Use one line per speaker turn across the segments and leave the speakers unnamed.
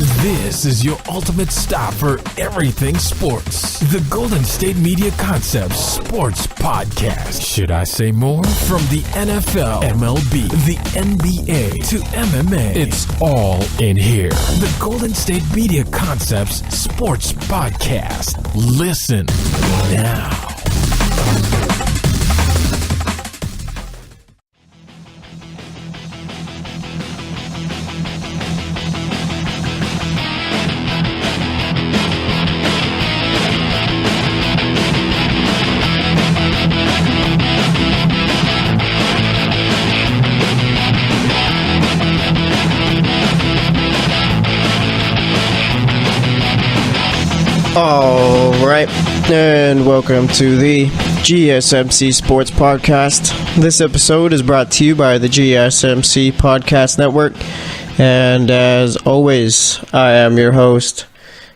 This is your ultimate stop for everything sports. The Golden State Media Concepts Sports Podcast. Should I say more? From the NFL, MLB, the NBA to MMA, it's all in here. The Golden State Media Concepts Sports Podcast. Listen now.
All right, and welcome to the GSMC Sports Podcast. This episode is brought to you by the GSMC Podcast Network, and as always, I am your host,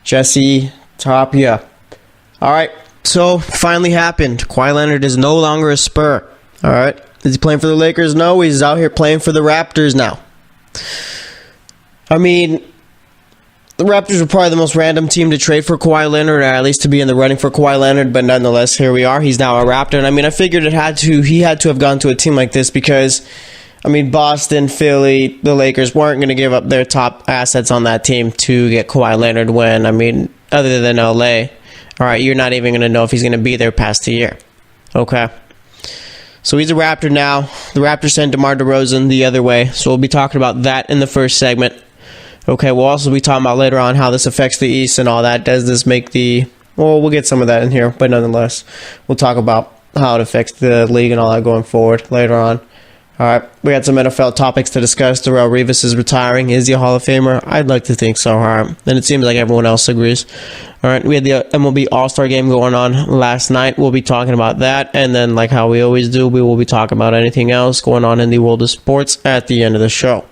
Jesse Tapia. All right, so finally happened. Kawhi Leonard is no longer a Spur. All right, is he playing for the Lakers? No, he's out here playing for the Raptors now. I mean, the Raptors were probably the most random team to trade for Kawhi Leonard, or at least to be in the running for Kawhi Leonard, but nonetheless, here we are. He's now a Raptor, and I mean, I figured he had to have gone to a team like this because, I mean, Boston, Philly, the Lakers weren't going to give up their top assets on that team to get Kawhi Leonard when, I mean, other than LA, all right, you're not even going to know if he's going to be there past a year. Okay. So he's a Raptor now. The Raptors sent DeMar DeRozan the other way, so we'll be talking about that in the first segment. Okay, we'll also be talking about later on how this affects the East and all that. Does this make we'll get some of that in here, but nonetheless, we'll talk about how it affects the league and all that going forward later on. All right, we got some NFL topics to discuss. Darrelle Revis is retiring. Is he a Hall of Famer? I'd like to think so, all right. And it seems like everyone else agrees. All right, we had the MLB All-Star game going on last night. We'll be talking about that. And then, like how we always do, we will be talking about anything else going on in the world of sports at the end of the show.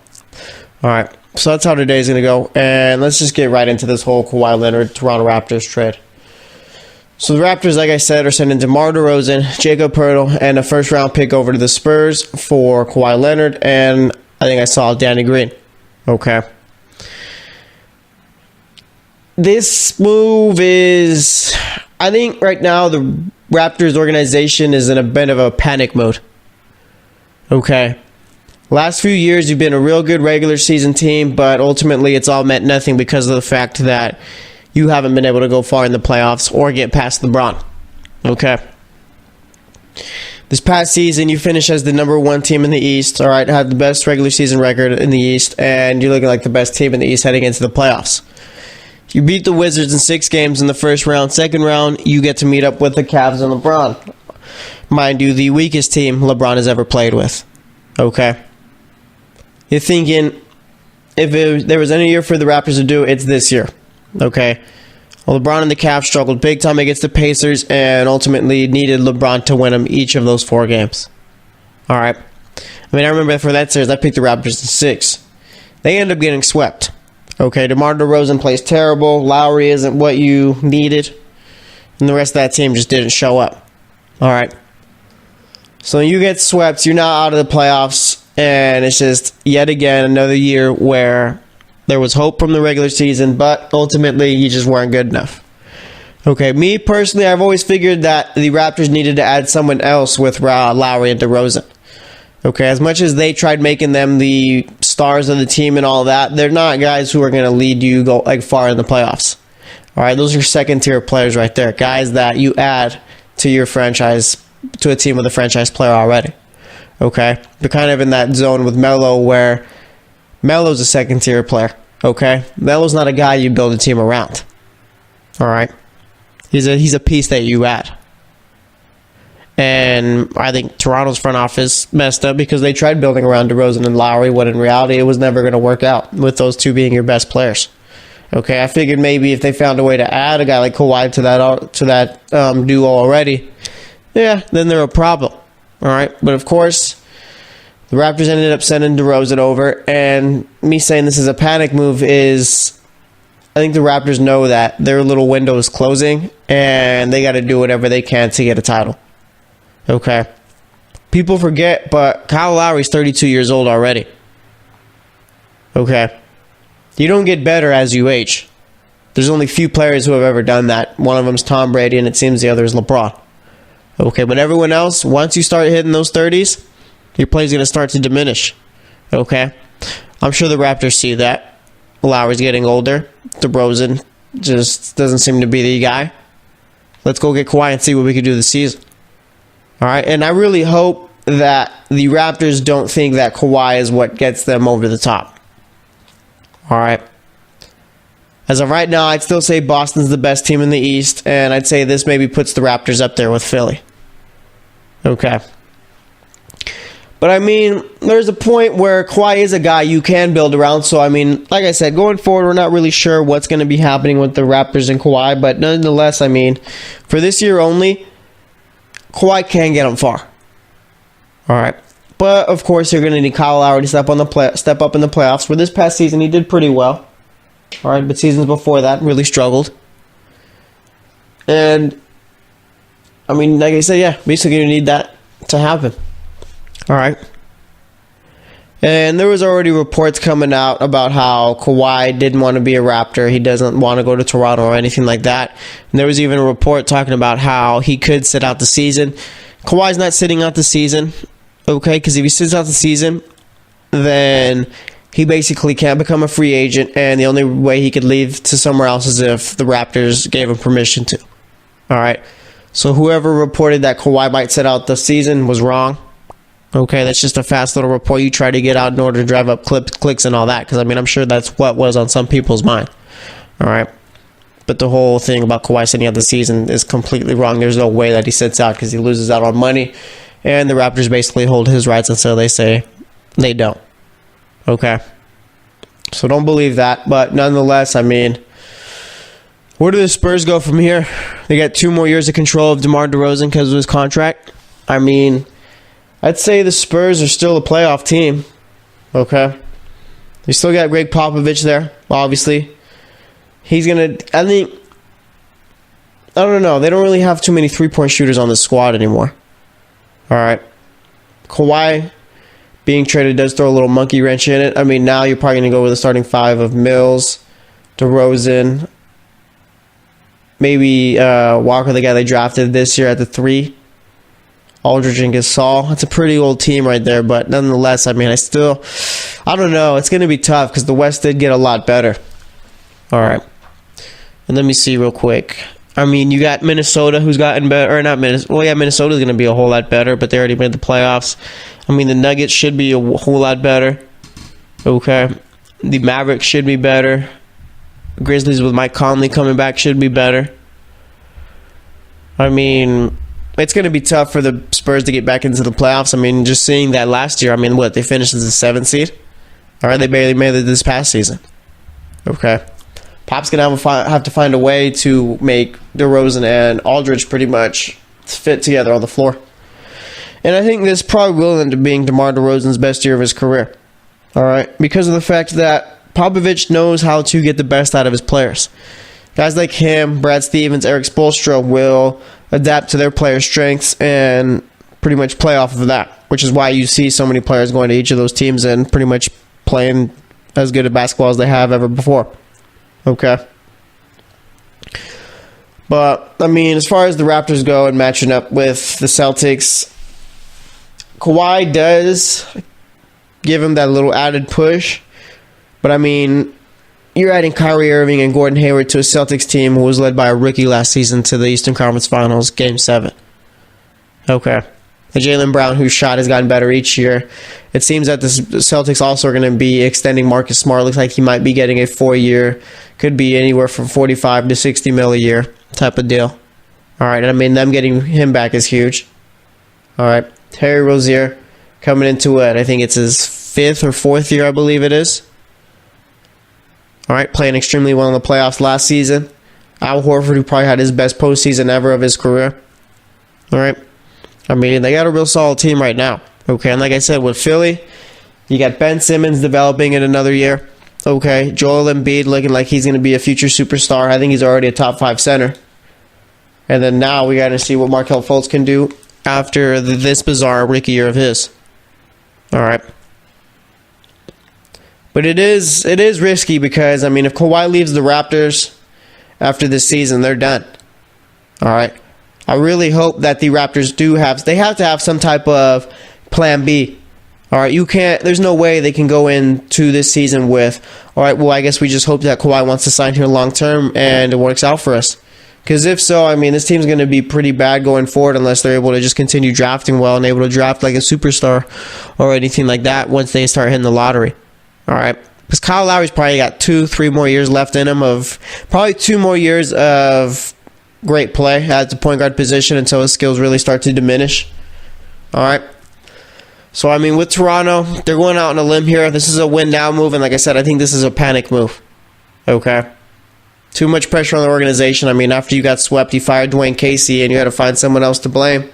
All right. So that's how today's going to go. And let's just get right into this whole Kawhi Leonard Toronto Raptors trade. So the Raptors, like I said, are sending DeMar DeRozan, Jacob Poeltl, and a first-round pick over to the Spurs for Kawhi Leonard. And I think I saw Danny Green. Okay. This move is, I think right now the Raptors organization is in a bit of a panic mode. Okay. Last few years, you've been a real good regular season team, but ultimately it's all meant nothing because of the fact that you haven't been able to go far in the playoffs or get past LeBron. Okay. This past season, you finished as the number one team in the East, all right, had the best regular season record in the East, and you're looking like the best team in the East heading into the playoffs. You beat the Wizards in 6 games in the first round. Second round, you get to meet up with the Cavs and LeBron. Mind you, the weakest team LeBron has ever played with. Okay. You're thinking, if there was any year for the Raptors to do, it's this year. Okay? Well, LeBron and the Cavs struggled big time against the Pacers and ultimately needed LeBron to win them each of those 4 games. All right? I mean, I remember for that series, I picked the Raptors in 6. They ended up getting swept. Okay? DeMar DeRozan plays terrible. Lowry isn't what you needed. And the rest of that team just didn't show up. All right? So you get swept. You're now out of the playoffs. And it's just, yet again, another year where there was hope from the regular season, but ultimately you just weren't good enough. Okay, me personally, I've always figured that the Raptors needed to add someone else with Lowry and DeRozan. Okay, as much as they tried making them the stars of the team and all that, they're not guys who are going to lead you far in the playoffs. All right, those are second-tier players right there, guys that you add to your franchise, to a team with a franchise player already. Okay, they're kind of in that zone with Melo where Melo's a second-tier player. Okay, Melo's not a guy you build a team around. All right, he's a piece that you add. And I think Toronto's front office messed up because they tried building around DeRozan and Lowry, when in reality it was never going to work out with those two being your best players. Okay, I figured maybe if they found a way to add a guy like Kawhi to that duo already, yeah, then they're a problem. All right, but of course, the Raptors ended up sending DeRozan over, and me saying this is a panic move is, I think the Raptors know that their little window is closing, and they got to do whatever they can to get a title. Okay, people forget, but Kyle Lowry's 32 years old already. Okay, You don't get better as you age. There's only few players who have ever done that. One of them's Tom Brady, and it seems the other is LeBron. Okay, but everyone else, once you start hitting those 30s, your play's going to start to diminish. Okay? I'm sure the Raptors see that. Lowry's getting older. DeRozan just doesn't seem to be the guy. Let's go get Kawhi and see what we can do this season. All right? And I really hope that the Raptors don't think that Kawhi is what gets them over the top. All right? As of right now, I'd still say Boston's the best team in the East, and I'd say this maybe puts the Raptors up there with Philly. Okay. But, I mean, there's a point where Kawhi is a guy you can build around. So, I mean, like I said, going forward, we're not really sure what's going to be happening with the Raptors and Kawhi. But nonetheless, I mean, for this year only, Kawhi can get them far. All right. But, of course, you're going to need Kyle Lowry to step up in the playoffs. For this past season, he did pretty well. All right, but seasons before that really struggled. And, I mean, like I said, yeah, basically you need that to happen. All right. And there was already reports coming out about how Kawhi didn't want to be a Raptor. He doesn't want to go to Toronto or anything like that. And there was even a report talking about how he could sit out the season. Kawhi's not sitting out the season, okay? Because if he sits out the season, then he basically can't become a free agent, and the only way he could leave to somewhere else is if the Raptors gave him permission to. All right. So whoever reported that Kawhi might sit out the season was wrong. Okay, that's just a fast little report you try to get out in order to drive up clicks and all that, because, I mean, I'm sure that's what was on some people's mind. All right. But the whole thing about Kawhi sitting out the season is completely wrong. There's no way that he sits out because he loses out on money, and the Raptors basically hold his rights until they say they don't. Okay. So don't believe that. But nonetheless, I mean, where do the Spurs go from here? They got 2 more years of control of DeMar DeRozan because of his contract. I mean, I'd say the Spurs are still a playoff team. Okay. They still got Greg Popovich there, obviously. He's going to, I don't know. They don't really have too many three-point shooters on the squad anymore. All right. Kawhi being traded does throw a little monkey wrench in it. I mean, now you're probably going to go with a starting 5 of Mills, DeRozan, maybe Walker, the guy they drafted this year at the 3, Aldridge and Gasol. That's a pretty old team right there, but nonetheless, I mean, I don't know. It's going to be tough because the West did get a lot better. All right. And let me see real quick. I mean, you got Minnesota, who's gotten better, or not Minnesota. Well, yeah, Minnesota's going to be a whole lot better, but they already made the playoffs. I mean, the Nuggets should be a whole lot better. Okay. The Mavericks should be better. Grizzlies with Mike Conley coming back should be better. I mean, it's going to be tough for the Spurs to get back into the playoffs. I mean, just seeing that last year, I mean, they finished as the 7th seed? All right, they barely made it this past season. Okay. Pop's going to have to find a way to make DeRozan and Aldridge pretty much fit together on the floor. And I think this probably will end up being DeMar DeRozan's best year of his career. All right? Because of the fact that Popovich knows how to get the best out of his players. Guys like him, Brad Stevens, Eric Spoelstra will adapt to their players' strengths and pretty much play off of that, which is why you see so many players going to each of those teams and pretty much playing as good at basketball as they have ever before. Okay. But, I mean, as far as the Raptors go and matching up with the Celtics, Kawhi does give him that little added push. But, I mean, you're adding Kyrie Irving and Gordon Hayward to a Celtics team who was led by a rookie last season to the Eastern Conference Finals, Game 7. Okay. And Jaylen Brown, whose shot has gotten better each year. It seems that the Celtics also are going to be extending Marcus Smart. Looks like he might be getting a 4-year, could be anywhere from $45 to $60 million a year type of deal. All right, and I mean, them getting him back is huge. All right, Terry Rozier coming into it. I think it's his 5th or 4th year, I believe it is. All right, playing extremely well in the playoffs last season. Al Horford, who probably had his best postseason ever of his career. All right. I mean, they got a real solid team right now. Okay, and like I said, with Philly, you got Ben Simmons developing in another year. Okay, Joel Embiid looking like he's going to be a future superstar. I think he's already a top 5 center. And then now we got to see what Markelle Fultz can do after this bizarre rookie year of his. All right. But it is risky because, I mean, if Kawhi leaves the Raptors after this season, they're done. All right. I really hope that the Raptors they have to have some type of plan B. All right. There's no way they can go into this season with, all right, well, I guess we just hope that Kawhi wants to sign here long term and it works out for us. Because if so, I mean, this team's going to be pretty bad going forward unless they're able to just continue drafting well and able to draft like a superstar or anything like that once they start hitting the lottery. All right. Because Kyle Lowry's probably got 2-3 more years left in him of probably 2 more years of great play at the point guard position until his skills really start to diminish. All right. So, I mean, with Toronto, they're going out on a limb here. This is a win-now move, and like I said, I think this is a panic move. Okay. Too much pressure on the organization. I mean, after you got swept, you fired Dwayne Casey, and you had to find someone else to blame. And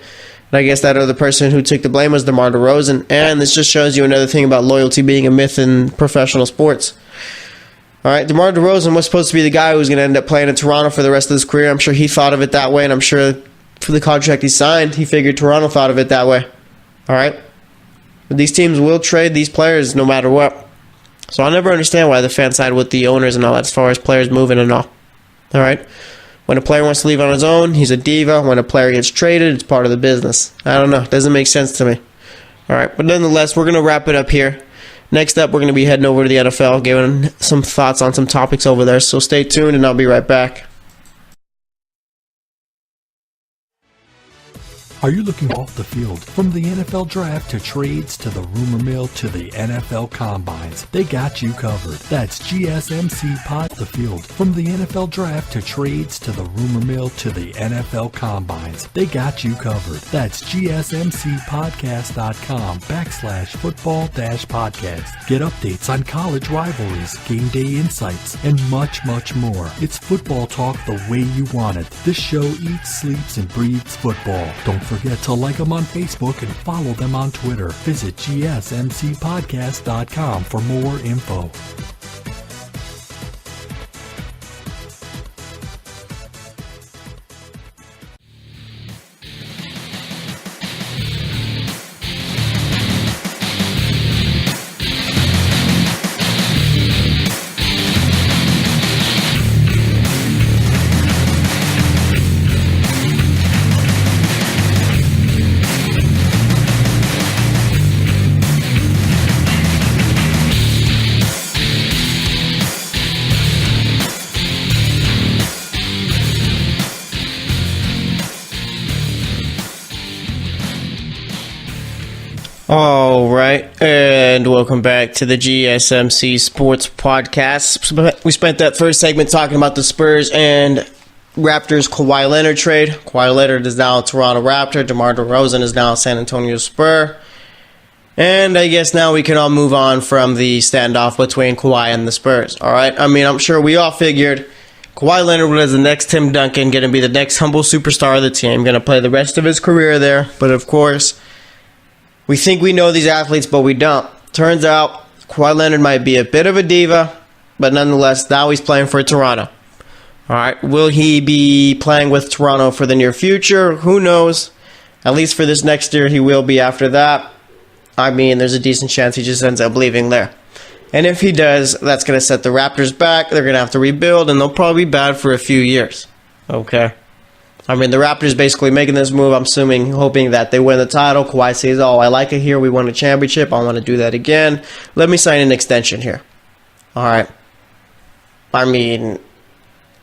I guess that other person who took the blame was DeMar DeRozan. And this just shows you another thing about loyalty being a myth in professional sports. All right, DeMar DeRozan was supposed to be the guy who was going to end up playing in Toronto for the rest of his career. I'm sure he thought of it that way, and I'm sure for the contract he signed, he figured Toronto thought of it that way. All right? But these teams will trade these players no matter what. So I'll never understand why the fans side with the owners and all that as far as players moving and all. All right? When a player wants to leave on his own, he's a diva. When a player gets traded, it's part of the business. I don't know. It doesn't make sense to me. All right. But nonetheless, we're going to wrap it up here. Next up, we're going to be heading over to the NFL, giving some thoughts on some topics over there. So stay tuned, and I'll be right back.
Are you looking off the field? From the NFL draft to trades to the rumor mill to the NFL combines, they got you covered. That's GSMC Pod the Field. From the NFL draft to trades to the rumor mill to the NFL combines, they got you covered. That's GSMCpodcast.com/football-podcast. Get updates on college rivalries, game day insights, and much, much more. It's football talk the way you want it. This show eats, sleeps, and breathes football. Don't forget to like them on Facebook and follow them on Twitter. Visit GSMCpodcast.com for more info.
All right, and welcome back to the GSMC Sports Podcast. We spent that first segment talking about the Spurs and Raptors Kawhi Leonard trade. Kawhi Leonard is now a Toronto Raptor. DeMar DeRozan is now a San Antonio Spur. And I guess now we can all move on from the standoff between Kawhi and the Spurs. All right, I mean, I'm sure we all figured Kawhi Leonard was the next Tim Duncan, going to be the next humble superstar of the team, going to play the rest of his career there. But of course, we think we know these athletes, but we don't. Turns out, Kawhi Leonard might be a bit of a diva, but nonetheless, now he's playing for Toronto. All right, will he be playing with Toronto for the near future? Who knows? At least for this next year, he will be after that. I mean, there's a decent chance he just ends up leaving there. And if he does, that's going to set the Raptors back. They're going to have to rebuild, and they'll probably be bad for a few years. Okay. I mean, the Raptors basically making this move, I'm assuming, hoping that they win the title. Kawhi says, oh, I like it here. We won a championship. I want to do that again. Let me sign an extension here. All right. I mean,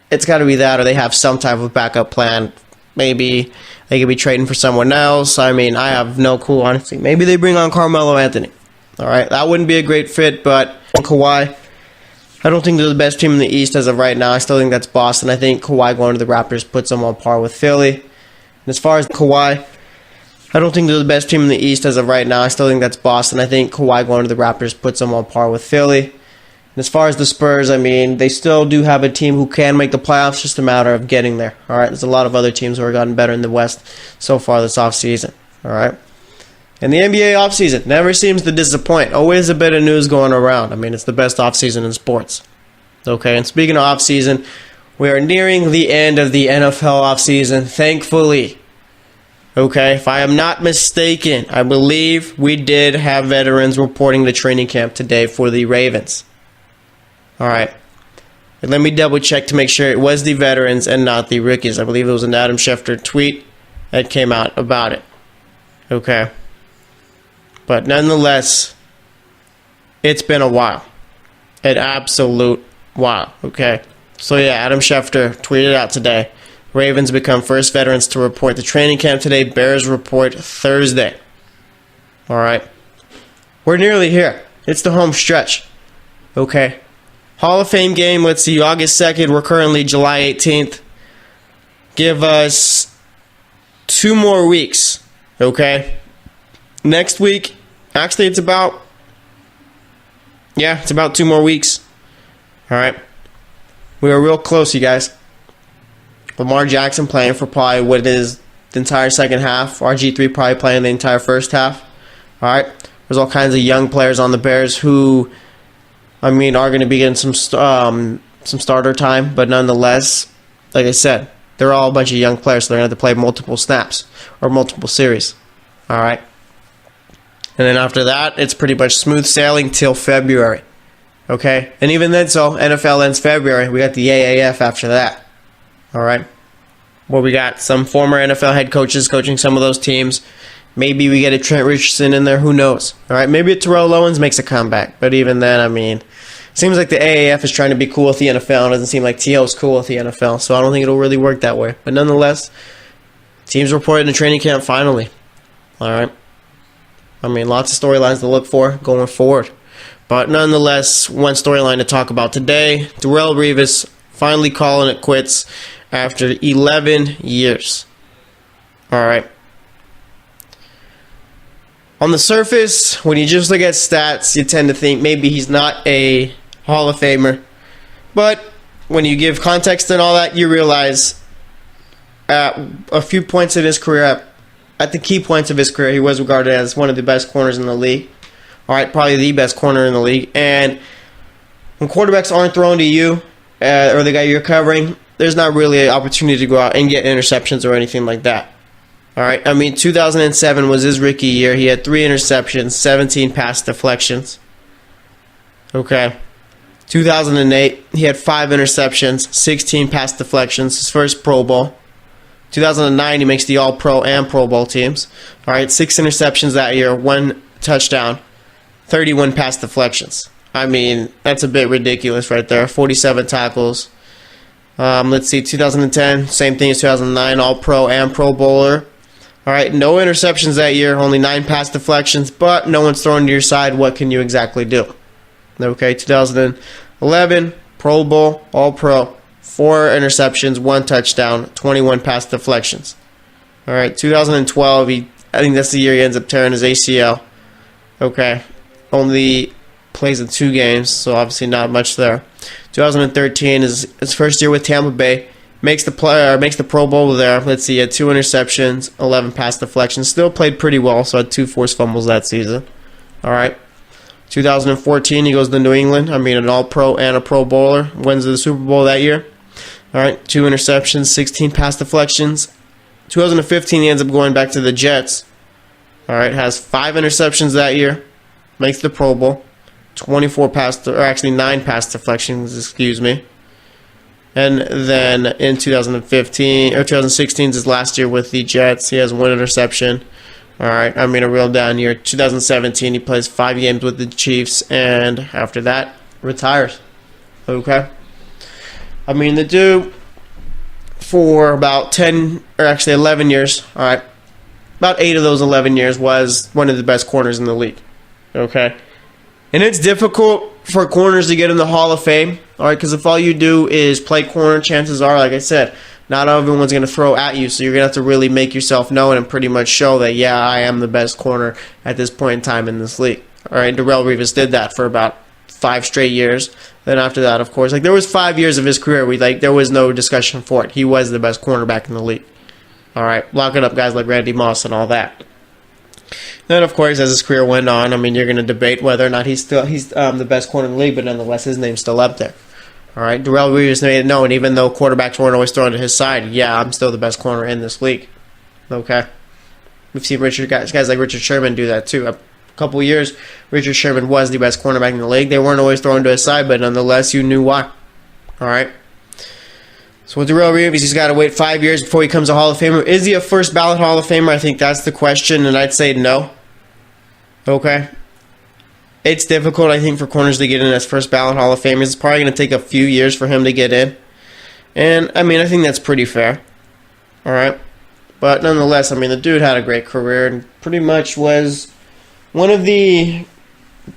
it's got to be that, or they have some type of backup plan. Maybe they could be trading for someone else. I mean, I have no clue, honestly. Maybe they bring on Carmelo Anthony. All right. That wouldn't be a great fit, but Kawhi, I don't think they're the best team in the East as of right now. I still think that's Boston. I think Kawhi going to the Raptors puts them on par with Philly. And as far as Kawhi, I don't think they're the best team in the East as of right now. I still think that's Boston. I think Kawhi going to the Raptors puts them on par with Philly. And as far as the Spurs, I mean, they still do have a team who can make the playoffs, just a matter of getting there. All right, there's a lot of other teams who have gotten better in the West so far this offseason. All right. And the NBA offseason never seems to disappoint. Always a bit of news going around. I mean, it's the best offseason in sports. Okay, and speaking of offseason, we are nearing the end of the NFL offseason, thankfully. Okay, if I am not mistaken, I believe we did have veterans reporting to training camp today for the Ravens. All right. And let me double check to make sure it was the veterans and not the rookies. I believe it was an Adam Schefter tweet that came out about it. Okay. But nonetheless, it's been a while. An absolute while. Okay. So yeah, Adam Schefter tweeted out today. Ravens become first veterans to report the training camp today. Bears report Thursday. All right. We're nearly here. It's the home stretch. Okay. Hall of Fame game, let's see, August 2nd. We're currently July 18th. Give us 2 more weeks. Okay. Next week, actually it's about 2 more weeks. All right. We are real close, you guys. Lamar Jackson playing for probably what is the entire second half. RG3 probably playing the entire first half. All right. There's all kinds of young players on the Bears who, are going to be getting some starter time. But nonetheless, like I said, they're all a bunch of young players, so they're going to have to play multiple snaps or multiple series. All right. And then after that, it's pretty much smooth sailing till February. Okay? And even then, so NFL ends February. We got the AAF after that. All right? Well, we got some former NFL head coaches coaching some of those teams. Maybe we get a Trent Richardson in there. Who knows? All right? Maybe a Terrell Owens makes a comeback. But even then, seems like the AAF is trying to be cool with the NFL. It doesn't seem like TO's cool with the NFL. So I don't think it'll really work that way. But nonetheless, teams reported in the training camp finally. All right? Lots of storylines to look for going forward. But nonetheless, one storyline to talk about today, Darrelle Revis finally calling it quits after 11 years. All right. On the surface, when you just look at stats, you tend to think maybe he's not a Hall of Famer. But when you give context and all that, you realize at a few points in his career, at the key points of his career, he was regarded as one of the best corners in the league. All right, probably the best corner in the league. And when quarterbacks aren't thrown to you or the guy you're covering, there's not really an opportunity to go out and get interceptions or anything like that. All right, 2007 was his rookie year. He had 3 interceptions, 17 pass deflections. Okay. 2008, he had 5 interceptions, 16 pass deflections, his first Pro Bowl. 2009, he makes the All-Pro and Pro Bowl teams. All right, 6 interceptions that year, 1 touchdown, 31 pass deflections. That's a bit ridiculous right there. 47 tackles. Let's see, 2010, same thing as 2009, All-Pro and Pro Bowler. All right, no interceptions that year, only 9 pass deflections, but no one's thrown to your side. What can you exactly do? Okay, 2011, Pro Bowl, All-Pro, 4 interceptions, 1 touchdown, 21 pass deflections. All right, 2012, I think that's the year he ends up tearing his ACL. Okay, only plays in 2 games, so obviously not much there. 2013 is his first year with Tampa Bay. Makes the Pro Bowl there. Let's see, he had 2 interceptions, 11 pass deflections. Still played pretty well, so had 2 forced fumbles that season. All right. 2014, he goes to New England. An All-Pro and a Pro Bowler. Wins the Super Bowl that year. All right, 2 interceptions, 16 pass deflections. 2015, he ends up going back to the Jets. All right, has 5 interceptions that year. Makes the Pro Bowl. 9 pass deflections, excuse me. And then in 2016 is his last year with the Jets. He has 1 interception. All right, a real down year. 2017, he plays 5 games with the Chiefs, and after that, retires. Okay? The dude, for about 11 years, all right, about 8 of those 11 years was one of the best corners in the league. Okay? And it's difficult for corners to get in the Hall of Fame, all right, because if all you do is play corner, chances are, like I said, not everyone's going to throw at you, so you're going to have to really make yourself known and pretty much show that, yeah, I am the best corner at this point in time in this league. All right, Darrelle Revis did that for about 5 straight years. Then after that, of course, there was 5 years of his career there was no discussion for it. He was the best cornerback in the league. All right, locking up guys like Randy Moss and all that. Then, of course, as his career went on, you're going to debate whether or not he's the best corner in the league, but nonetheless, his name's still up there. All right, Darrelle Revis made it known, even though quarterbacks weren't always thrown to his side, yeah, I'm still the best corner in this league. Okay? We've seen guys like Richard Sherman do that too. couple years, Richard Sherman was the best cornerback in the league. They weren't always thrown to his side, but nonetheless, you knew why. All right. So with Darrelle Revis, he's got to wait 5 years before he becomes a Hall of Famer. Is he a first ballot Hall of Famer? I think that's the question, and I'd say no. Okay. It's difficult, I think, for corners to get in as first ballot Hall of Famers. It's probably going to take a few years for him to get in. And, I mean, I think that's pretty fair. All right. But nonetheless, I mean, the dude had a great career and pretty much was one of the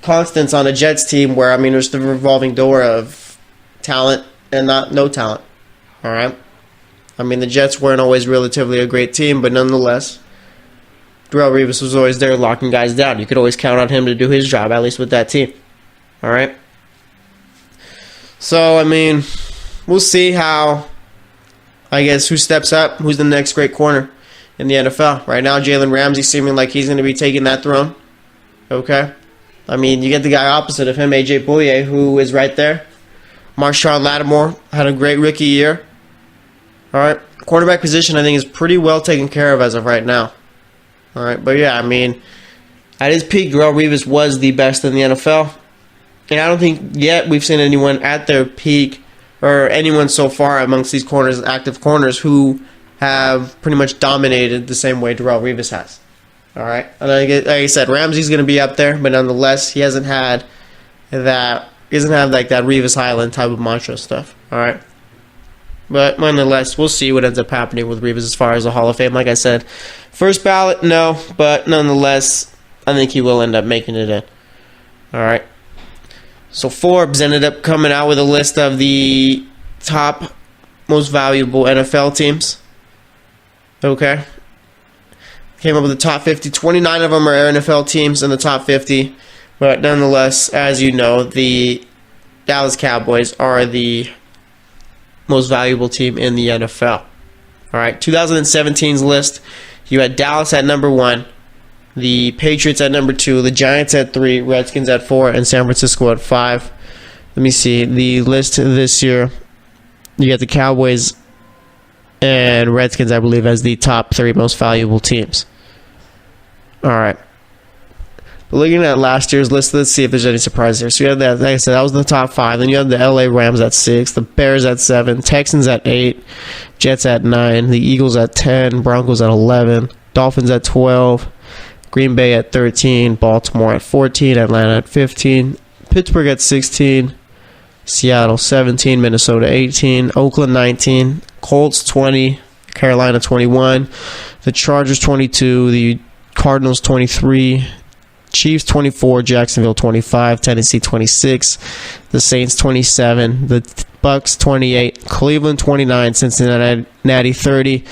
constants on a Jets team where, I mean, there's the revolving door of talent and no talent. All right. I mean, the Jets weren't always relatively a great team, but nonetheless, Darrelle Revis was always there locking guys down. You could always count on him to do his job, at least with that team. All right. So, I mean, we'll see how, I guess, who steps up, who's the next great corner in the NFL. Right now, Jalen Ramsey seeming like he's going to be taking that throne. Okay. I mean, you get the guy opposite of him, A.J. Bouye, who is right there. Marshawn Lattimore had a great rookie year. All right. Quarterback position, I think, is pretty well taken care of as of right now. All right. But, yeah, I mean, at his peak, Darrelle Revis was the best in the NFL. And I don't think yet we've seen anyone at their peak or anyone so far amongst these corners, active corners, who have pretty much dominated the same way Darrelle Revis has. All right. And like I said, Ramsey's going to be up there, but nonetheless, he hasn't had that. He doesn't have like that Revis Highland type of mantra stuff. All right. But nonetheless, we'll see what ends up happening with Revis as far as the Hall of Fame. Like I said, first ballot, no. But nonetheless, I think he will end up making it in. All right. So Forbes ended up coming out with a list of the top most valuable NFL teams. Okay. Came up with the top 50. 29 of them are NFL teams in the top 50. But nonetheless, as you know, the Dallas Cowboys are the most valuable team in the NFL. All right, 2017's list, you had Dallas at number 1, the Patriots at number 2, the Giants at 3, Redskins at 4, and San Francisco at 5. Let me see the list this year. You got the Cowboys and Redskins, I believe, as the top 3 most valuable teams. All right. But looking at last year's list, let's see if there's any surprises here. So you had that, like I said, that was the top 5. Then you had the LA Rams at 6, the Bears at 7, Texans at 8, Jets at 9, the Eagles at 10, Broncos at 11, Dolphins at 12, Green Bay at 13, Baltimore at 14, Atlanta at 15, Pittsburgh at 16, Seattle 17, Minnesota 18, Oakland 19, Colts 20, Carolina 21, the Chargers 22, the Cardinals 23, Chiefs 24, Jacksonville 25, Tennessee 26, the Saints 27, the Bucks 28, Cleveland 29, Cincinnati 30,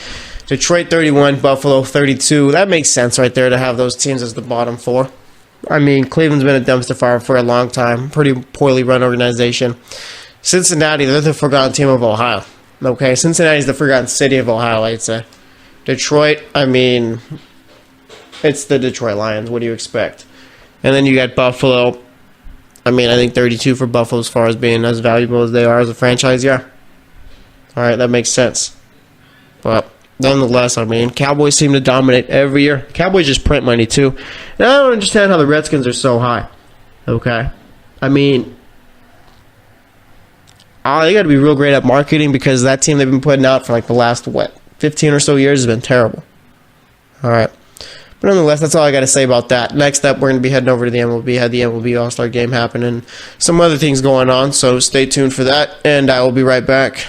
Detroit 31, Buffalo 32. That makes sense right there to have those teams as the bottom 4. I mean, Cleveland's been a dumpster fire for a long time. Pretty poorly run organization. Cincinnati, they're the forgotten team of Ohio. Okay, Cincinnati's the forgotten city of Ohio, I'd say. Detroit, I mean, it's the Detroit Lions. What do you expect? And then you got Buffalo. I mean, I think 32 for Buffalo as far as being as valuable as they are as a franchise, yeah. All right, that makes sense. But nonetheless, I mean, Cowboys seem to dominate every year. Cowboys just print money, too. And I don't understand how the Redskins are so high. Okay? I mean, they got to be real great at marketing because that team they've been putting out for like the last, 15 or so years has been terrible. All right. But nonetheless, that's all I got to say about that. Next up, we're going to be heading over to the MLB. Had the MLB All-Star game happen and some other things going on, so stay tuned for that, and I will be right back.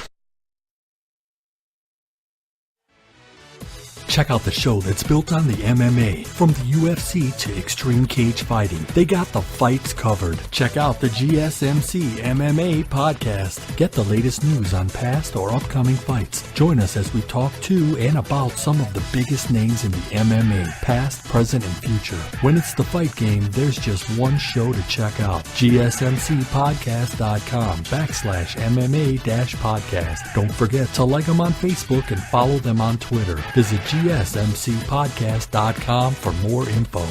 Check out the show that's built on the MMA. From the UFC to extreme cage fighting, they got the fights covered. Check out the GSMC MMA podcast. Get the latest news on past or upcoming fights. Join us as we talk to and about some of the biggest names in the MMA, past, present, and future. When it's the fight game, there's just one show to check out. GSMCpodcast.com/MMA-podcast. Don't forget to like them on Facebook and follow them on Twitter. Visit GSMCpodcast.com for more info.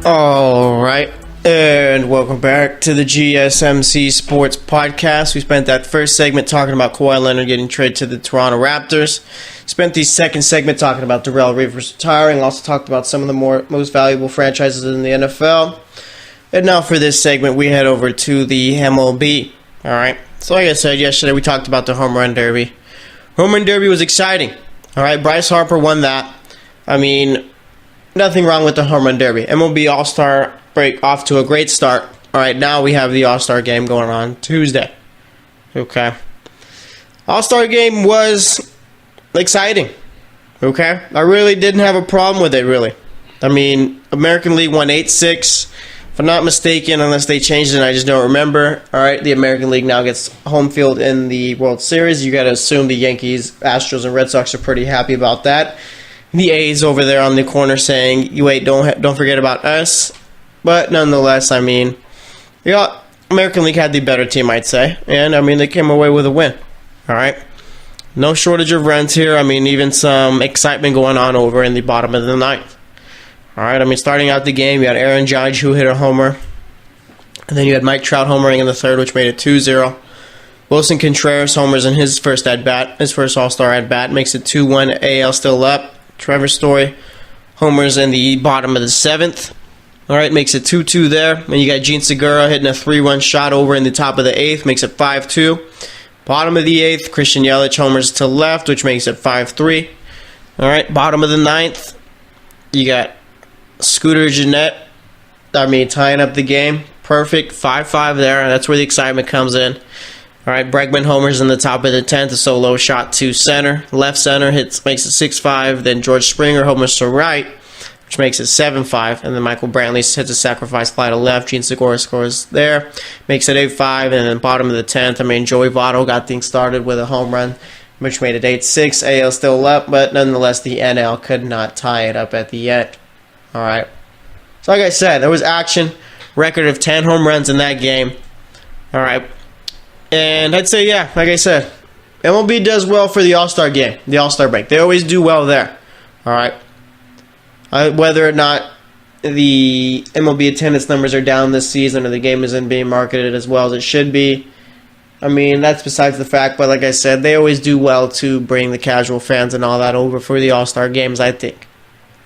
All right, and welcome back to the GSMC Sports Podcast. We spent that first segment talking about Kawhi Leonard getting traded to the Toronto Raptors. Spent the second segment talking about Darrelle Revis retiring. Also talked about some of the most valuable franchises in the NFL. And now for this segment, we head over to the MLB. All right, so like I said yesterday, we talked about the Home Run Derby. Home Run Derby was exciting. All right, Bryce Harper won that. I mean, nothing wrong with the Home Run Derby. MLB All-Star break off to a great start. All right, now we have the All-Star game going on Tuesday. Okay. All-Star game was exciting. Okay. I really didn't have a problem with it, really. I mean, American League won 8-6. If I'm not mistaken, unless they changed it, I just don't remember. All right, the American League now gets home field in the World Series. You got to assume the Yankees, Astros, and Red Sox are pretty happy about that. The A's over there on the corner saying, "Wait, don't forget about us." But nonetheless, I mean, yeah, American League had the better team, I'd say, and I mean they came away with a win. All right, no shortage of runs here. I mean, even some excitement going on over in the bottom of the ninth. All right, I mean, starting out the game, you had Aaron Judge who hit a homer, and then you had Mike Trout homering in the third, which made it 2-0. Wilson Contreras homers in his first at-bat, his first All-Star at-bat, makes it 2-1. AL still up. Trevor Story homers in the bottom of the seventh. All right, makes it 2-2 there. And you got Gene Segura hitting a 3-run shot over in the top of the eighth, makes it 5-2. Bottom of the eighth, Christian Yelich homers to left, which makes it 5-3. All right, bottom of the ninth, you got Scooter Gennett, tying up the game. Perfect, 5-5 there. That's where the excitement comes in. All right, Bregman homers in the top of the 10th, a solo shot to center. Left center makes it 6-5. Then George Springer homers to right, which makes it 7-5. And then Michael Brantley hits a sacrifice fly to left. Gene Segura scores there, makes it 8-5. And then bottom of the 10th, Joey Votto got things started with a home run, which made it 8-6. AL still up, but nonetheless, the NL could not tie it up at the end. All right. So like I said, there was action. Record of 10 home runs in that game. All right. And I'd say, yeah, like I said, MLB does well for the All-Star game, the All-Star break. They always do well there. All right. Whether or not the MLB attendance numbers are down this season or the game isn't being marketed as well as it should be, I mean, that's besides the fact. But like I said, they always do well to bring the casual fans and all that over for the All-Star games, I think.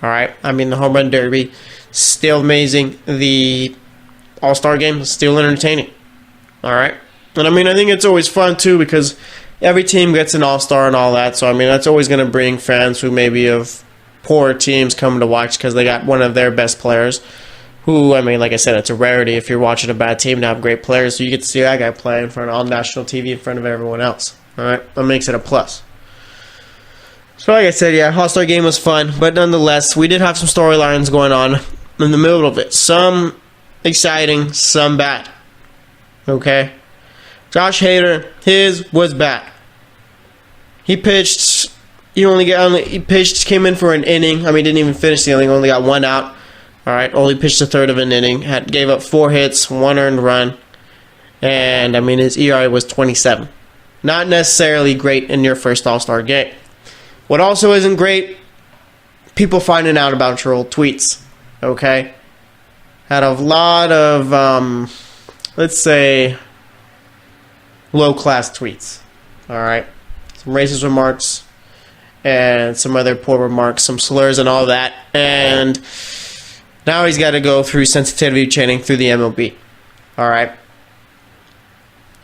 All right. I mean, the Home Run Derby, still amazing. The All-Star game is still entertaining. All right. And I mean, I think it's always fun too because every team gets an All-Star and all that. So I mean, that's always going to bring fans who maybe of poorer teams come to watch because they got one of their best players. Who, I mean, like I said, it's a rarity if you're watching a bad team to have great players. So you get to see that guy play in front of all national TV in front of everyone else. All right, that makes it a plus. So like I said, yeah, All-Star game was fun, but nonetheless, we did have some storylines going on in the middle of it. Some exciting, some bad. Okay? Josh Hader, his was bad. He pitched, he pitched, came in for an inning. I mean, didn't even finish the inning, only got one out. All right, only pitched a third of an inning. Gave up 4 hits, 1 earned run. And, I mean, his ERA was 27. Not necessarily great in your first All-Star game. What also isn't great, people finding out about your old tweets, okay? Had a lot of, let's say, low-class tweets, all right? Some racist remarks and some other poor remarks, some slurs and all that. And now he's got to go through sensitivity training through the MLB, all right?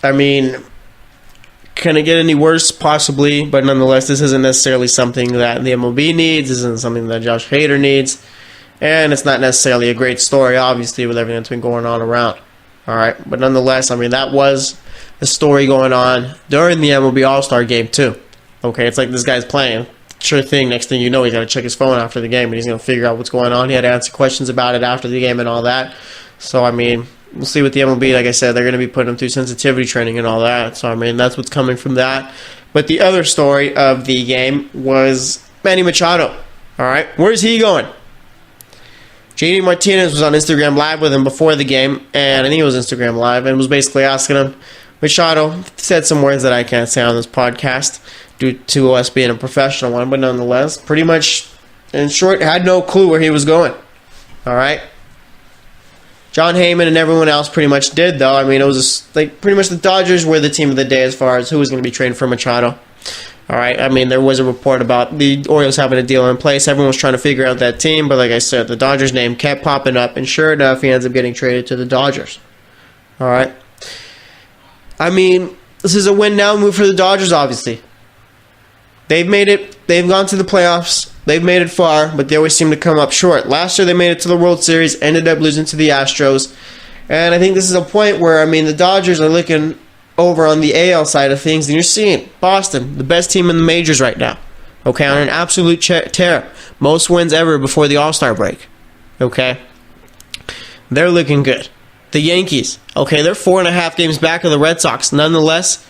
I mean, can it get any worse? Possibly, but nonetheless, this isn't necessarily something that the MLB needs. This isn't something that Josh Hader needs. And it's not necessarily a great story, obviously, with everything that's been going on around. All right, but nonetheless, I mean, that was a story going on during the MLB All-Star game, too. Okay, it's like this guy's playing. Sure thing, next thing you know, he's got to check his phone after the game, and he's going to figure out what's going on. He had to answer questions about it after the game and all that. So, I mean, we'll see with the MLB. Like I said, they're going to be putting him through sensitivity training and all that. So, I mean, that's what's coming from that. But the other story of the game was Manny Machado. All right, where's he going? JD Martinez was on Instagram Live with him before the game, and I think it was Instagram Live, and was basically asking him, Machado said some words that I can't say on this podcast due to us being a professional one, but nonetheless, pretty much, in short, had no clue where he was going. All right? John Heyman and everyone else pretty much did, though. I mean, it was pretty much the Dodgers were the team of the day as far as who was going to be traded for Machado. All right, I mean, there was a report about the Orioles having a deal in place. Everyone was trying to figure out that team, but like I said, the Dodgers' name kept popping up, and sure enough, he ends up getting traded to the Dodgers. All right. I mean, this is a win-now move for the Dodgers, obviously. They've made it. They've gone to the playoffs. They've made it far, but they always seem to come up short. Last year, they made it to the World Series, ended up losing to the Astros, and I think this is a point where, I mean, the Dodgers are looking over on the AL side of things, and you're seeing Boston, the best team in the majors right now, okay, on an absolute tear. Most wins ever before the All-Star break, okay? They're looking good. The Yankees, okay, they're 4.5 games back of the Red Sox. Nonetheless,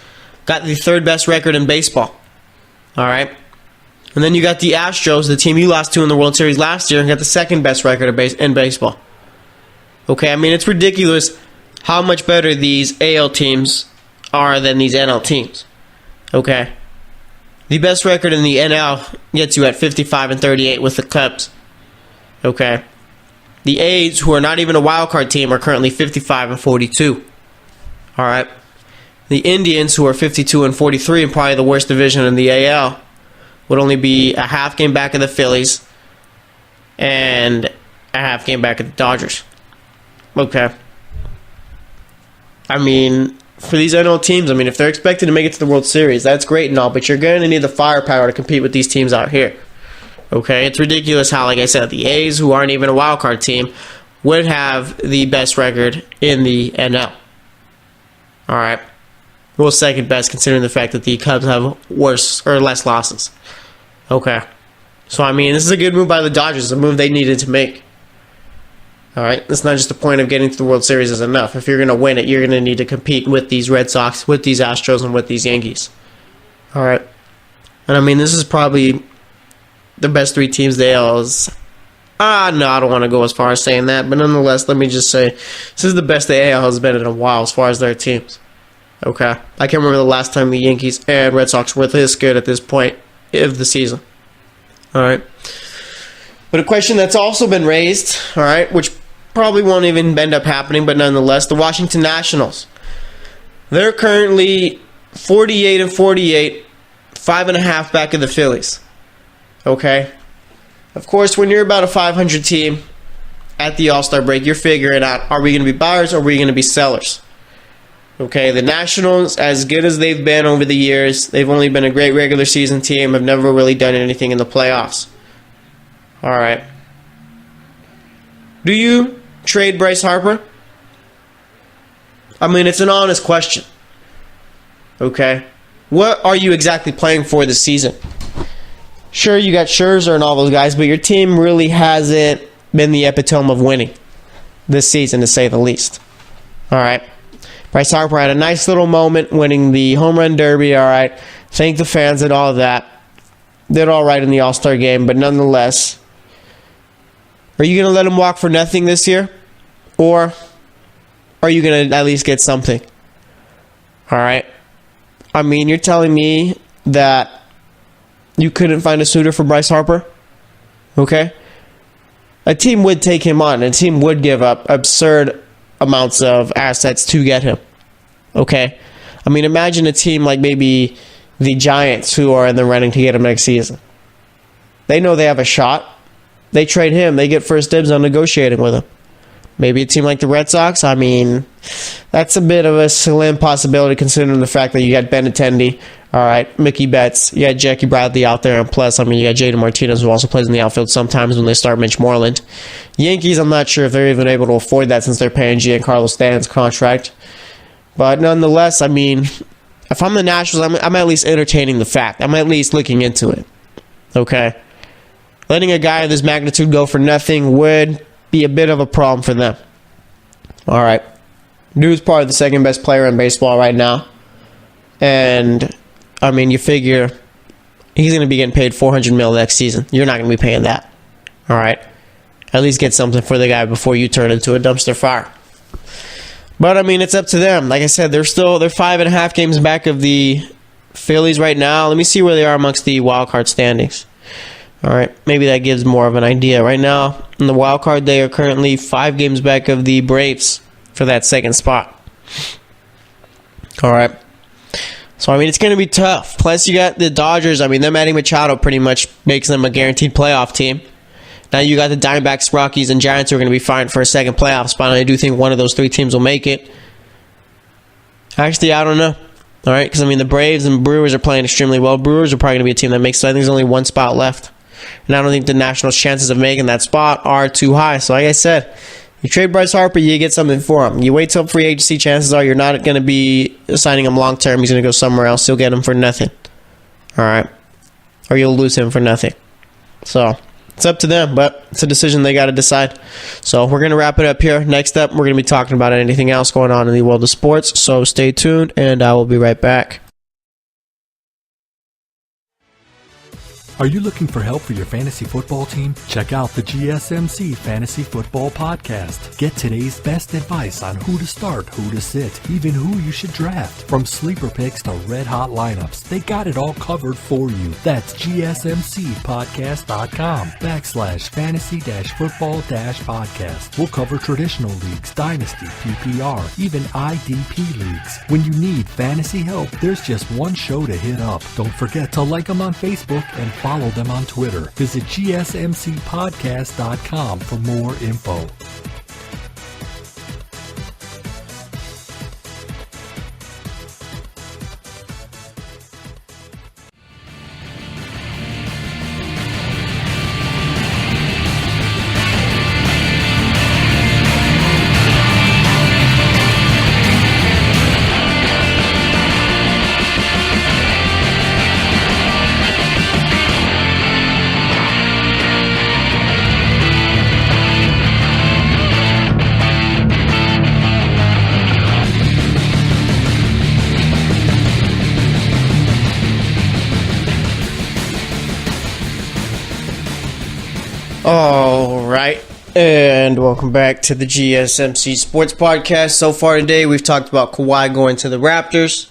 got the third best record in baseball, all right? And then you got the Astros, the team you lost to in the World Series last year, and got the second best record in baseball. Okay, I mean, it's ridiculous how much better these AL teams are than these NL teams. Okay. The best record in the NL gets you at 55-38 with the Cubs. Okay. The A's, who are not even a wild card team, are currently 55-42. All right. The Indians, who are 52-43 and probably the worst division in the AL, would only be a half game back of the Phillies and a half game back of the Dodgers. Okay. I mean, for these NL teams, I mean, if they're expected to make it to the World Series, that's great and all, but you're going to need the firepower to compete with these teams out here. Okay? It's ridiculous how, like I said, the A's, who aren't even a wild card team, would have the best record in the NL. All right? Well, second best, considering the fact that the Cubs have worse or less losses. Okay. So, I mean, this is a good move by the Dodgers, a move they needed to make. All right, it's not just the point of getting to the World Series is enough. If you're going to win it, you're going to need to compete with these Red Sox, with these Astros, and with these Yankees. All right, and I mean, this is probably the best three teams the AL is. No, I don't want to go as far as saying that, but nonetheless, let me just say this is the best the AL has been in a while as far as their teams. Okay, I can't remember the last time the Yankees and Red Sox were this good at this point of the season. All right, but a question that's also been raised, all right, which probably won't even end up happening, but nonetheless, the Washington Nationals. They're currently 48-48, 5.5 back of the Phillies. Okay? Of course, when you're about a 500 team at the All-Star break, you're figuring out, are we going to be buyers or are we going to be sellers? Okay, the Nationals, as good as they've been over the years, they've only been a great regular season team, have never really done anything in the playoffs. All right. Do you trade Bryce Harper? I mean, it's an honest question. Okay? What are you exactly playing for this season? Sure, you got Scherzer and all those guys, but your team really hasn't been the epitome of winning this season, to say the least. All right? Bryce Harper had a nice little moment winning the home run derby, all right? Thank the fans and all of that. Did all right in the All-Star game, but nonetheless, are you going to let him walk for nothing this year? Or are you going to at least get something? All right. I mean, you're telling me that you couldn't find a suitor for Bryce Harper? Okay. A team would take him on. A team would give up absurd amounts of assets to get him. Okay. I mean, imagine a team like maybe the Giants, who are in the running to get him next season. They know they have a shot. They trade him. They get first dibs on negotiating with him. Maybe a team like the Red Sox. I mean, that's a bit of a slim possibility considering the fact that you got Benintendi, all right, Mickey Betts, you got Jackie Bradley out there, and plus, I mean, you got Jaden Martinez, who also plays in the outfield sometimes when they start Mitch Moreland. Yankees, I'm not sure if they're even able to afford that since they're paying Giancarlo Stanton's contract. But nonetheless, I mean, if I'm the Nationals, I'm at least entertaining the fact. I'm at least looking into it. Okay? Letting a guy of this magnitude go for nothing would be a bit of a problem for them. All right. Dude's probably the second best player in baseball right now. And, I mean, you figure he's going to be getting paid $400 million next season. You're not going to be paying that. All right. At least get something for the guy before you turn into a dumpster fire. But, I mean, it's up to them. Like I said, they're 5.5 games back of the Phillies right now. Let me see where they are amongst the wild card standings. All right, maybe that gives more of an idea. Right now, in the wild card, they are currently 5 games back of the Braves for that second spot. All right. So, I mean, it's going to be tough. Plus, you got the Dodgers. I mean, them adding Machado pretty much makes them a guaranteed playoff team. Now you got the Diamondbacks, Rockies, and Giants who are going to be fighting for a second playoff spot, and I do think one of those 3 teams will make it. Actually, I don't know. All right, because, I mean, the Braves and Brewers are playing extremely well. Brewers are probably going to be a team that makes it. I think there's only 1 spot left. And I don't think the Nationals' chances of making that spot are too high. So, like I said, you trade Bryce Harper, you get something for him. You wait till free agency, chances are you're not going to be signing him long term. He's going to go somewhere else. You'll get him for nothing. All right? Or you'll lose him for nothing. So, it's up to them, but it's a decision they got to decide. So, we're going to wrap it up here. Next up, we're going to be talking about anything else going on in the world of sports. So, stay tuned, and I will be right back.
Are you looking for help for your fantasy football team? Check out the GSMC Fantasy Football Podcast. Get today's best advice on who to start, who to sit, even who you should draft. From sleeper picks to red-hot lineups, they got it all covered for you. That's gsmcpodcast.com/fantasy-football-podcast. We'll cover traditional leagues, dynasty, PPR, even IDP leagues. When you need fantasy help, there's just one show to hit up. Don't forget to like them on Facebook and follow them on Twitter. Visit gsmcpodcast.com for more info.
All right, and welcome back to the GSMC Sports Podcast. So far today, we've talked about Kawhi going to the Raptors.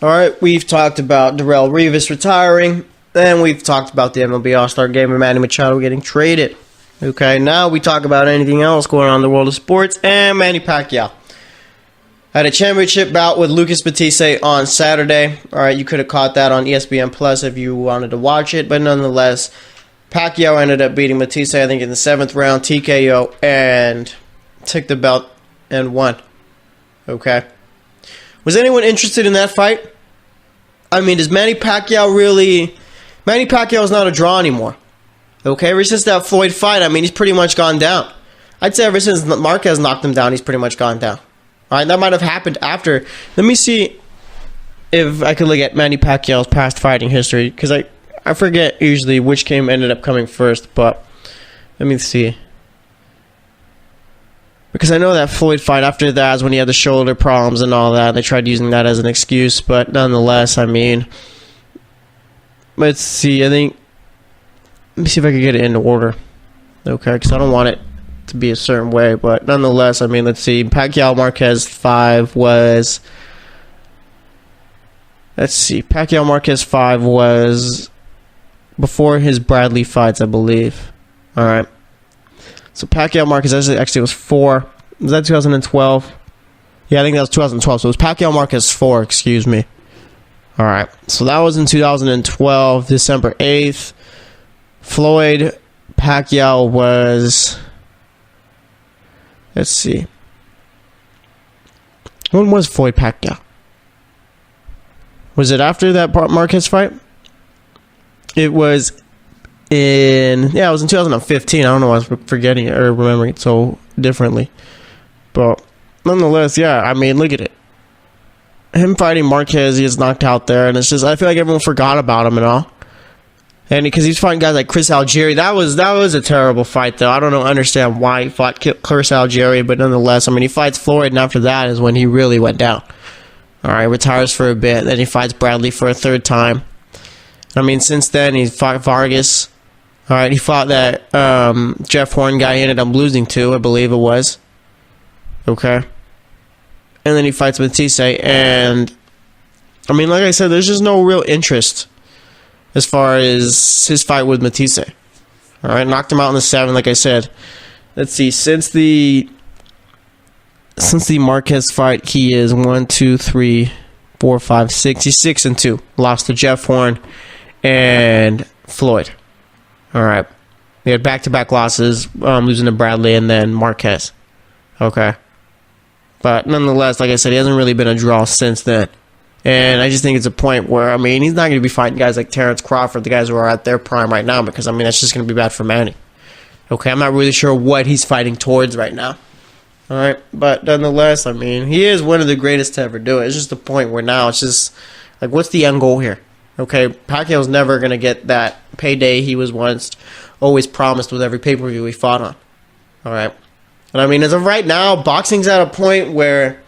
All right, we've talked about Darrelle Revis retiring, and we've talked about the MLB All-Star game and Manny Machado getting traded. Okay, now we talk about anything else going on in the world of sports, and Manny Pacquiao had a championship bout with Lucas Batiste on Saturday. All right, you could have caught that on ESPN Plus if you wanted to watch it, but nonetheless, Pacquiao ended up beating Batiste, I think, in the 7th round, TKO, and took the belt and won. Okay. Was anyone interested in that fight? I mean, does Manny Pacquiao really... Manny Pacquiao is not a draw anymore. Okay, ever since that Floyd fight, I mean, he's pretty much gone down. I'd say ever since Marquez knocked him down, he's pretty much gone down. All right, that might have happened after. Let me see if I could look at Manny Pacquiao's past fighting history, because I forget usually which game ended up coming first, but let me see. Because I know that Floyd fight after that is when he had the shoulder problems and all that. They tried using that as an excuse, but nonetheless, I mean, let's see. Let me see if I can get it in order. Okay, because I don't want it to be a certain way, but nonetheless, I mean, let's see. Pacquiao Marquez 5 was... Let's see. Pacquiao Marquez 5 was... before his Bradley fights, I believe. All right. So Pacquiao Marquez actually was 4. Was that 2012? Yeah, I think that was 2012. So it was Pacquiao Marquez 4, excuse me. All right. So that was in 2012, December 8th. Floyd Pacquiao was... Let's see. When was Floyd Pacquiao? Was it after that Marquez fight? It was it was in 2015. I don't know why I was forgetting it or remembering it so differently. But nonetheless, yeah, I mean, look at it. Him fighting Marquez, he gets knocked out there, and it's just, I feel like everyone forgot about him and all. And because he's fighting guys like Chris Algieri, that was a terrible fight, though. I don't understand why he fought Chris Algieri, but nonetheless, I mean, he fights Floyd, and after that is when he really went down. All right, retires for a bit, then he fights Bradley for a 3rd time. I mean, since then, he fought Vargas. All right, he fought that Jeff Horn guy he ended up losing to, I believe it was. Okay. And then he fights Batiste. And, I mean, like I said, there's just no real interest as far as his fight with Matisse. All right, knocked him out in the 7th, like I said. Let's see, since the Marquez fight, he is 1, 2, 3, 4, 5, 6. He's 6-2. Lost to Jeff Horn and Floyd. All right. They had back-to-back losses, losing to Bradley and then Marquez. Okay. But nonetheless, like I said, he hasn't really been a draw since then. And I just think it's a point where, I mean, he's not going to be fighting guys like Terrence Crawford, the guys who are at their prime right now, because, I mean, that's just going to be bad for Manny. Okay, I'm not really sure what he's fighting towards right now. All right, but nonetheless, I mean, he is one of the greatest to ever do it. It's just a point where now it's just, like, what's the end goal here? Okay, Pacquiao's never going to get that payday he was once always promised with every pay-per-view he fought on. All right. And I mean, as of right now, boxing's at a point where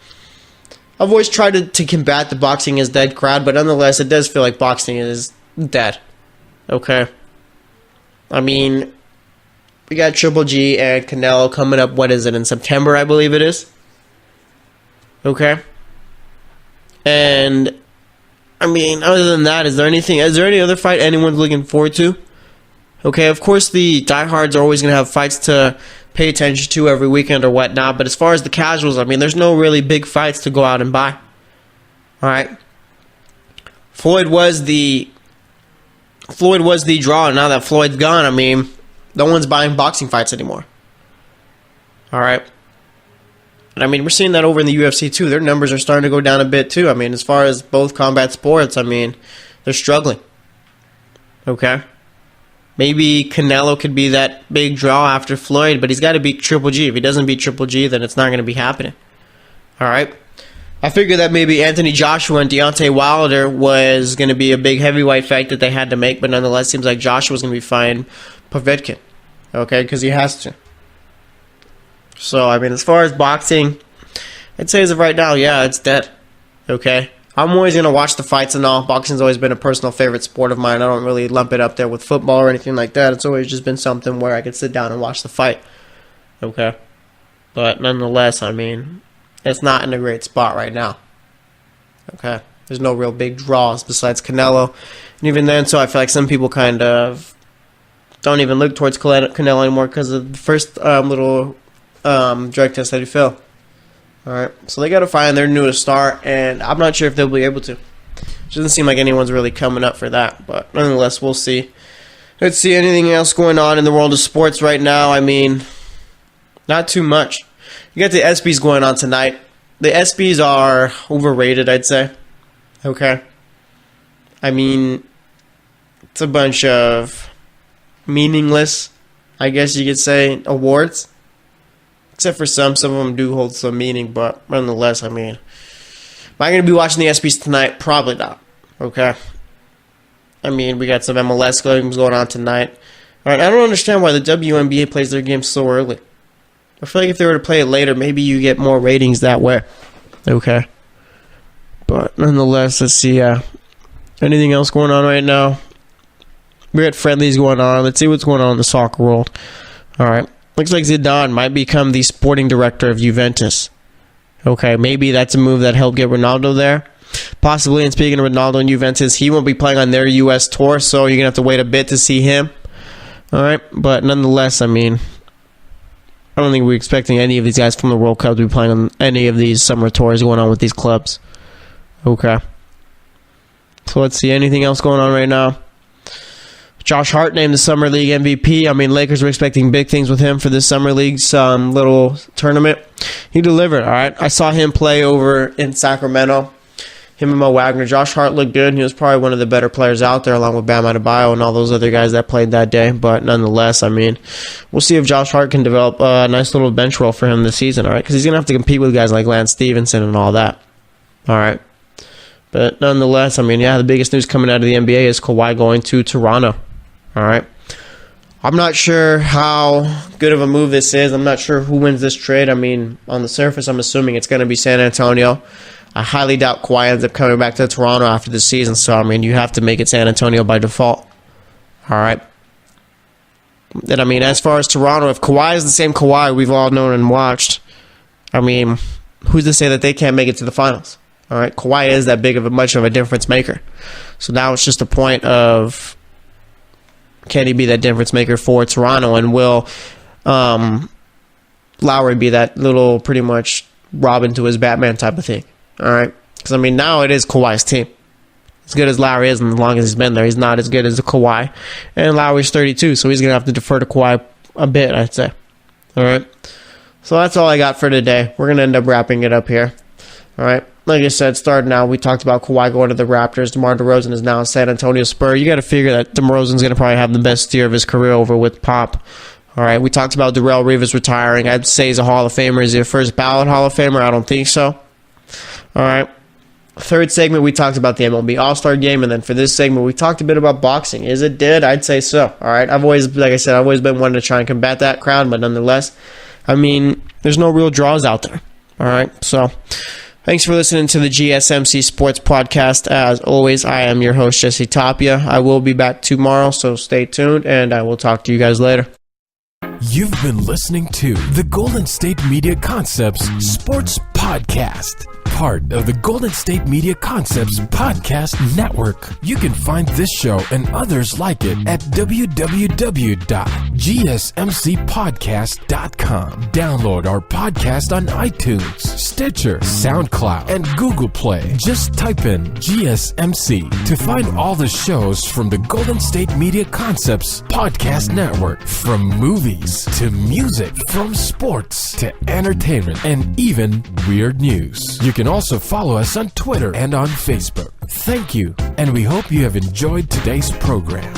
I've always tried to combat the boxing is dead crowd, but nonetheless, it does feel like boxing is dead. Okay. I mean, we got Triple G and Canelo coming up, what is it, in September, I believe it is? Okay. And, I mean, other than that, is there any other fight anyone's looking forward to? Okay, of course the diehards are always going to have fights to pay attention to every weekend or whatnot, but as far as the casuals, I mean, there's no really big fights to go out and buy. Alright. Floyd was the draw, and now that Floyd's gone, I mean, no one's buying boxing fights anymore. Alright. And I mean, we're seeing that over in the UFC too. Their numbers are starting to go down a bit too. I mean, as far as both combat sports, I mean, they're struggling. Okay. Maybe Canelo could be that big draw after Floyd, but he's got to beat Triple G. If he doesn't beat Triple G, then it's not going to be happening. All right. I figured that maybe Anthony Joshua and Deontay Wilder was going to be a big heavyweight fight that they had to make, but nonetheless, seems like Joshua's going to be fighting Povetkin. Okay, because he has to. So, I mean, as far as boxing, I'd say as of right now, yeah, it's dead. Okay. I'm always going to watch the fights and all. Boxing's always been a personal favorite sport of mine. I don't really lump it up there with football or anything like that. It's always just been something where I could sit down and watch the fight. Okay? But nonetheless, I mean, it's not in a great spot right now. Okay? There's no real big draws besides Canelo. And even then, so I feel like some people kind of don't even look towards Canelo anymore because of the first little drug test that he failed. Alright, so they got to find their newest star, and I'm not sure if they'll be able to. It doesn't seem like anyone's really coming up for that, but nonetheless, we'll see. Let's see, anything else going on in the world of sports right now? I mean, not too much. You got the ESPYs going on tonight. The ESPYs are overrated, I'd say. Okay. I mean, it's a bunch of meaningless, I guess you could say, awards. Except for some of them do hold some meaning, but nonetheless, I mean, am I going to be watching the ESPYs tonight? Probably not. Okay. I mean, we got some MLS games going on tonight. Alright, I don't understand why the WNBA plays their games so early. I feel like if they were to play it later, maybe you get more ratings that way. Okay. But nonetheless, let's see. Anything else going on right now? We got friendlies going on. Let's see what's going on in the soccer world. Alright. Looks like Zidane might become the sporting director of Juventus. Okay, maybe that's a move that helped get Ronaldo there. Possibly, and speaking of Ronaldo and Juventus, he won't be playing on their U.S. tour, so you're going to have to wait a bit to see him. Alright, but nonetheless, I mean, I don't think we're expecting any of these guys from the World Cup to be playing on any of these summer tours going on with these clubs. Okay. So let's see, anything else going on right now? Josh Hart named the Summer League MVP. I mean, Lakers were expecting big things with him for this Summer League's little tournament. He delivered, all right? I saw him play over in Sacramento. Him and Mo Wagner. Josh Hart looked good. He was probably one of the better players out there, along with Bam Adebayo and all those other guys that played that day. But nonetheless, I mean, we'll see if Josh Hart can develop a nice little bench role for him this season, all right? Because he's going to have to compete with guys like Lance Stevenson and all that. All right? But nonetheless, I mean, yeah, the biggest news coming out of the NBA is Kawhi going to Toronto. All right. I'm not sure how good of a move this is. I'm not sure who wins this trade. I mean, on the surface, I'm assuming it's going to be San Antonio. I highly doubt Kawhi ends up coming back to Toronto after the season. So, I mean, you have to make it San Antonio by default. All right. And, I mean, as far as Toronto, if Kawhi is the same Kawhi we've all known and watched, I mean, who's to say that they can't make it to the finals? All right. Kawhi is that big of much of a difference maker. So now it's just a point of can he be that difference maker for Toronto? And will Lowry be that little pretty much Robin to his Batman type of thing? All right. Because, I mean, now it is Kawhi's team. As good as Lowry is, and as long as he's been there, he's not as good as Kawhi. And Lowry's 32, so he's going to have to defer to Kawhi a bit, I'd say. All right. So that's all I got for today. We're going to end up wrapping it up here. All right. Like I said, starting out, we talked about Kawhi going to the Raptors. DeMar DeRozan is now a San Antonio Spur. You got to figure that DeRozan's going to probably have the best year of his career over with Pop. All right. We talked about Darrelle Revis retiring. I'd say he's a Hall of Famer. Is he a first ballot Hall of Famer? I don't think so. All right. Third segment, we talked about the MLB All-Star game, and then for this segment, we talked a bit about boxing. Is it dead? I'd say so. All right, I've always been wanting to try and combat that crowd, but nonetheless, I mean, there's no real draws out there. All right, so thanks for listening to the GSMC Sports Podcast. As always, I am your host, Jesse Tapia. I will be back tomorrow, so stay tuned, and I will talk to you guys later.
You've been listening to the Golden State Media Concepts Sports Podcast, part of the Golden State Media Concepts Podcast Network. You can find this show and others like it at www.gsmcpodcast.com. Download our podcast on iTunes, Stitcher, SoundCloud, and Google Play. Just type in GSMC to find all the shows from the Golden State Media Concepts Podcast Network. From movies to music, from sports to entertainment, and even weird news. You can also follow us on Twitter and on Facebook. Thank you, and we hope you have enjoyed today's program.